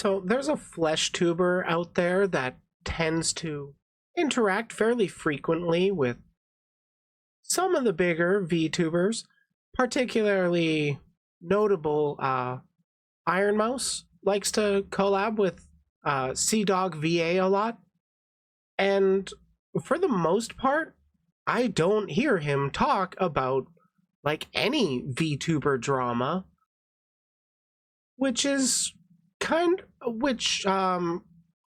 So there's a flesh tuber out there that tends to interact fairly frequently with some of the bigger VTubers, particularly notable Iron Mouse likes to collab with CDawgVA a lot. And for the most part, I don't hear him talk about like any VTuber drama, which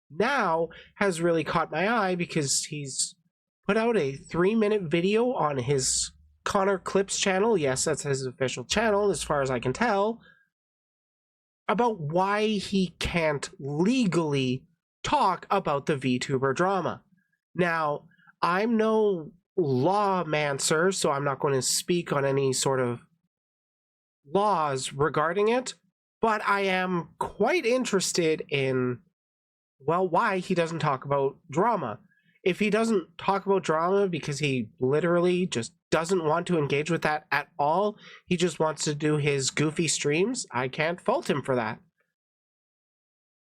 now has really caught my eye because he's put out a 3-minute video on his Connor Clips channel. Yes, that's his official channel as far as I can tell, about why he can't legally talk about the VTuber drama. Now, I'm no lawmancer, so I'm not going to speak on any sort of laws regarding it, but I am quite interested in, well, why he doesn't talk about drama. If he doesn't talk about drama because he literally just doesn't want to engage with that at all, he just wants to do his goofy streams, I can't fault him for that.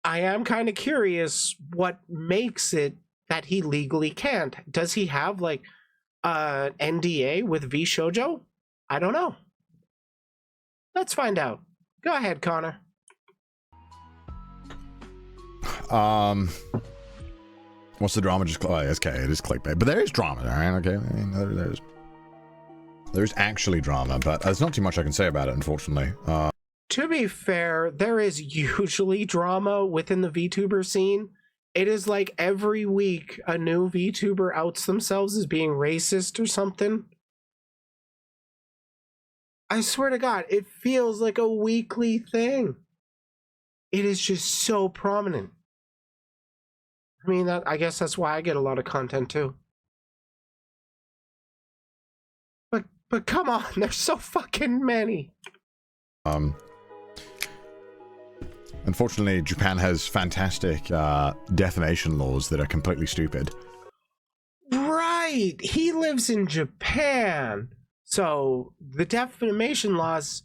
I am kind of curious what makes it that he legally can't. Does he have like an NDA with V Shoujo? I don't know. Let's find out. Go ahead, Connor. What's the drama? Just okay, it is clickbait, but there is drama, right? Okay, I mean, there's actually drama, but there's not too much I can say about it, unfortunately. To be fair, there is usually drama within the VTuber scene. It is like every week a new VTuber outs themselves as being racist or something. I swear to God, it feels like a weekly thing. It is just so prominent. I mean, I guess that's why I get a lot of content too. But come on, there's so fucking many. Unfortunately, Japan has fantastic defamation laws that are completely stupid. Right, he lives in Japan, so the defamation laws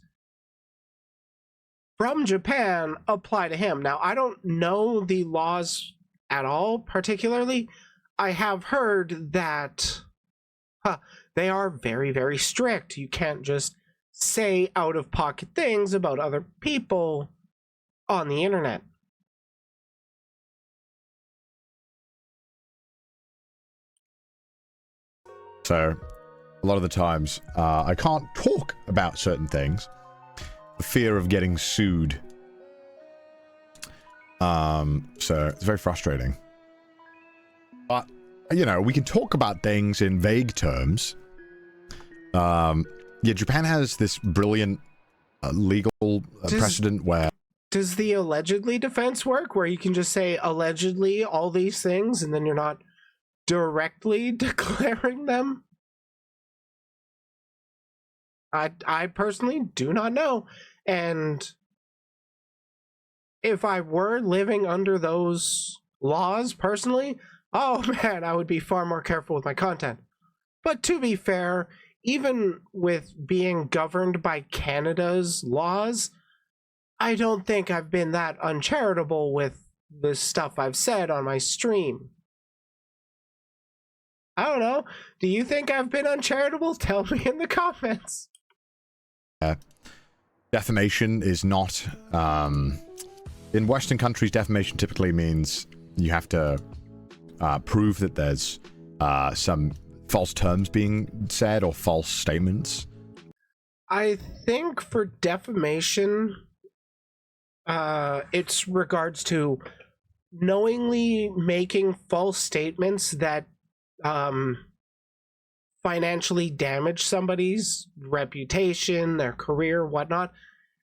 from Japan apply to him. Now, I don't know the laws at all, particularly. I have heard that they are very, very strict. You can't just say out-of-pocket things about other people on the internet. So, a lot of the times, I can't talk about certain things for fear of getting sued. So it's very frustrating. But, you know, we can talk about things in vague terms. Yeah, Japan has this brilliant legal precedent where... Does the allegedly defense work, where you can just say allegedly all these things and then you're not directly declaring them? I personally do not know. And if I were living under those laws personally, oh man, I would be far more careful with my content. But to be fair, even with being governed by Canada's laws, I don't think I've been that uncharitable with the stuff I've said on my stream. I don't know. Do you think I've been uncharitable? Tell me in the comments. Defamation is not... in Western countries, defamation typically means you have to prove that there's some false terms being said or false statements. I think for defamation, it's regards to knowingly making false statements that financially damage somebody's reputation, their career, whatnot.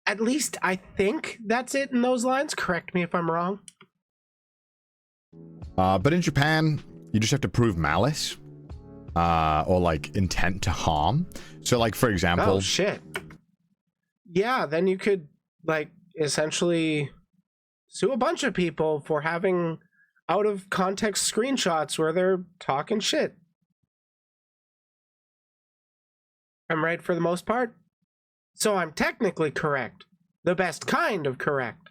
At least I think that's it in those lines. Correct me if I'm wrong. But in Japan, you just have to prove malice or like intent to harm. So like, for example... Oh, shit. Yeah, then you could like essentially sue a bunch of people for having out of context screenshots where they're talking shit. I'm right for the most part. So I'm technically correct. The best kind of correct.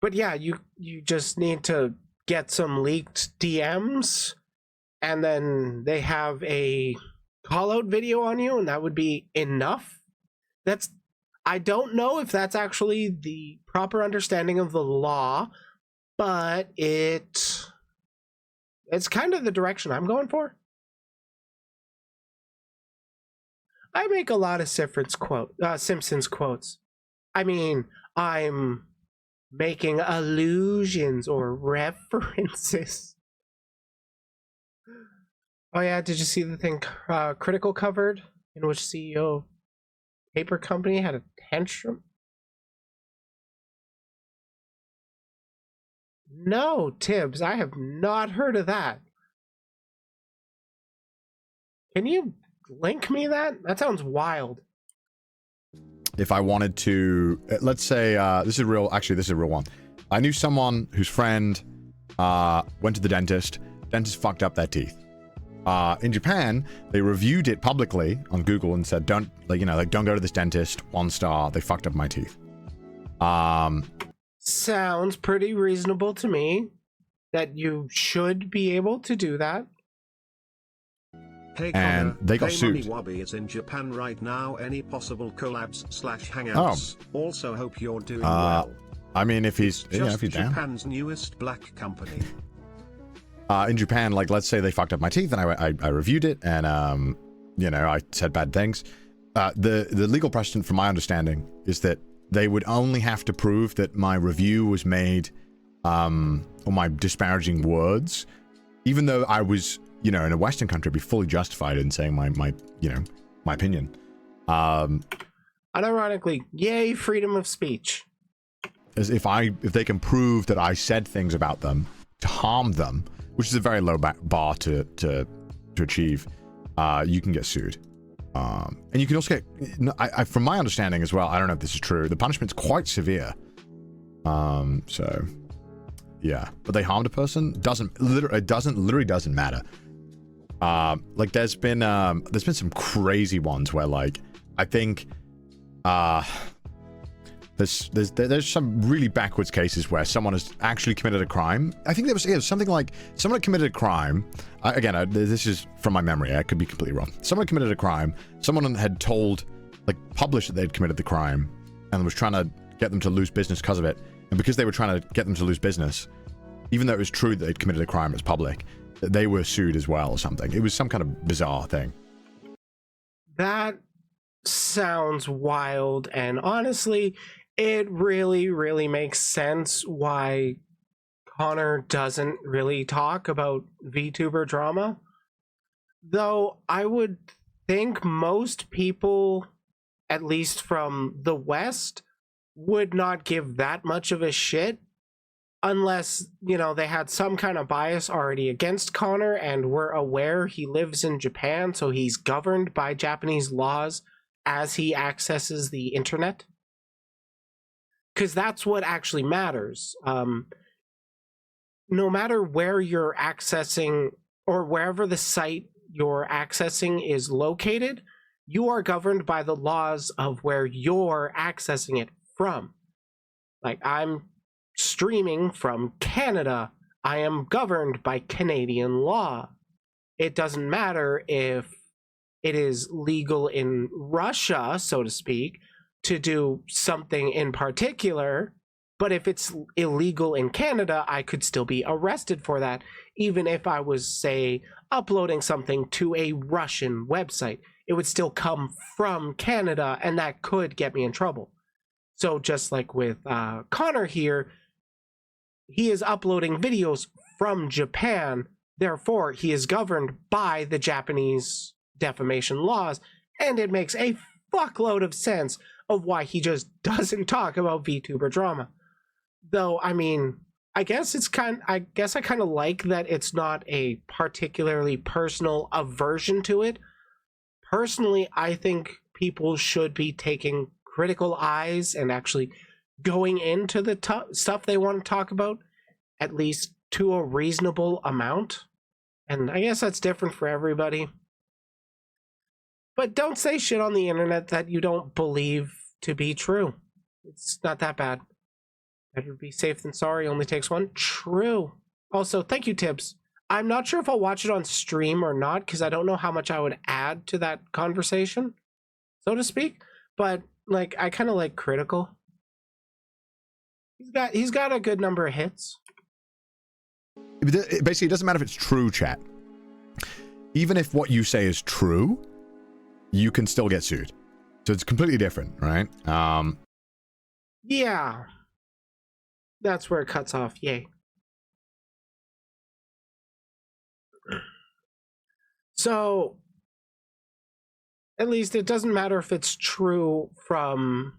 But yeah, you just need to get some leaked DMs, and then they have a call out video on you, and that would be enough. I don't know if that's actually the proper understanding of the law, but it's kind of the direction I'm going for. I make a lot of Simpsons quotes. I mean, I'm making allusions or references. Oh yeah, did you see the thing Critical covered, in which CEO of paper company had a tantrum? No, Tibbs, I have not heard of that. Can you link me that? That sounds wild. If I wanted to, let's say, this is real. Actually, this is a real one. I knew someone whose friend went to the dentist. Dentist fucked up their teeth. In Japan, they reviewed it publicly on Google and said, don't go to this dentist. 1 star. They fucked up my teeth. Sounds pretty reasonable to me that you should be able to do that. Hey, and Connor, they got sued. Wabi is in Japan right now. Any possible collabs/hangouts? Oh. Also, hope you're doing well. I mean, if he's Just if he's down. Japan's newest black company. In Japan, like, let's say they fucked up my teeth, and I reviewed it, and I said bad things. The legal precedent, from my understanding, is that they would only have to prove that my review was made, or my disparaging words, even though I was, in a Western country, be fully justified in saying my opinion. Unironically, yay, freedom of speech. As if they can prove that I said things about them to harm them, which is a very low bar to achieve, you can get sued. And you can also get, from my understanding as well, I don't know if this is true, the punishment's quite severe. So yeah, but they harmed a person, literally doesn't matter. Like there's been some crazy ones where, like, I think there's some really backwards cases where someone has actually committed a crime. I think there was something like someone had committed a crime. Again, this is from my memory. I could be completely wrong. Someone committed a crime. Someone had published that they'd committed the crime and was trying to get them to lose business because of it. And because they were trying to get them to lose business, even though it was true that they'd committed a crime, it was public, they were sued as well or something. It was some kind of bizarre thing. That sounds wild, and honestly, it really, really makes sense why Connor doesn't really talk about VTuber drama. Though I would think most people, at least from the West, would not give that much of a shit unless, they had some kind of bias already against Connor and were aware he lives in Japan, so he's governed by Japanese laws as he accesses the internet. Because that's what actually matters. No matter where you're accessing or wherever the site you're accessing is located, you are governed by the laws of where you're accessing it from. Like, I'm streaming from Canada. I am governed by Canadian law. It doesn't matter if it is legal in Russia, so to speak, to do something in particular, but if it's illegal in Canada, I could still be arrested for that, even if I was, say, uploading something to a Russian website. It would still come from Canada, and that could get me in trouble. So just like with Connor here, he is uploading videos from Japan, therefore he is governed by the Japanese defamation laws, and it makes a fuckload of sense of why he just doesn't talk about VTuber drama. Though, I mean, I guess I kind of like that it's not a particularly personal aversion to it. Personally, I think people should be taking critical eyes and actually going into the stuff they want to talk about, at least to a reasonable amount. And I guess that's different for everybody. But don't say shit on the internet that you don't believe to be true. It's not that bad. Better be safe than sorry, only takes one. True. Also, thank you, Tibbs. I'm not sure if I'll watch it on stream or not, because I don't know how much I would add to that conversation, so to speak. But, like, I kind of like Critical. He's got a good number of hits. Basically, it doesn't matter if it's true, chat. Even if what you say is true, you can still get sued. So it's completely different, right? Yeah. That's where it cuts off. Yay. So, at least it doesn't matter if it's true from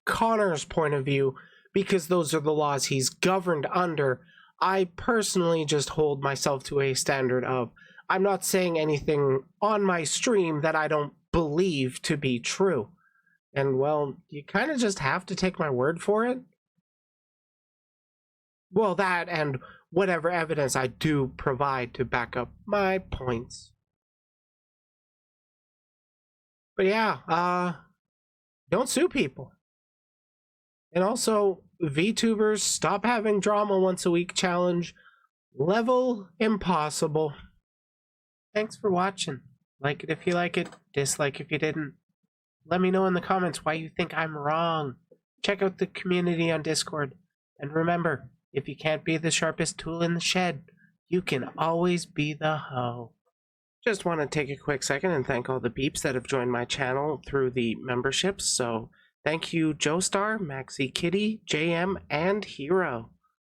Connor's point of view, because those are the laws he's governed under. I personally just hold myself to a standard of, I'm not saying anything on my stream that I don't believe to be true. And, well, you kind of just have to take my word for it. Well, that and whatever evidence I do provide to back up my points. But yeah, don't sue people. And also, VTubers, stop having drama once a week challenge. Level impossible. Thanks for watching. Like it if you like it, dislike if you didn't. Let me know in the comments why you think I'm wrong. Check out the community on Discord. And remember, if you can't be the sharpest tool in the shed, you can always be the hoe. Just want to take a quick second and thank all the beeps that have joined my channel through the memberships. So thank you, Joestar, Maxi Kitty, JM, and Hero.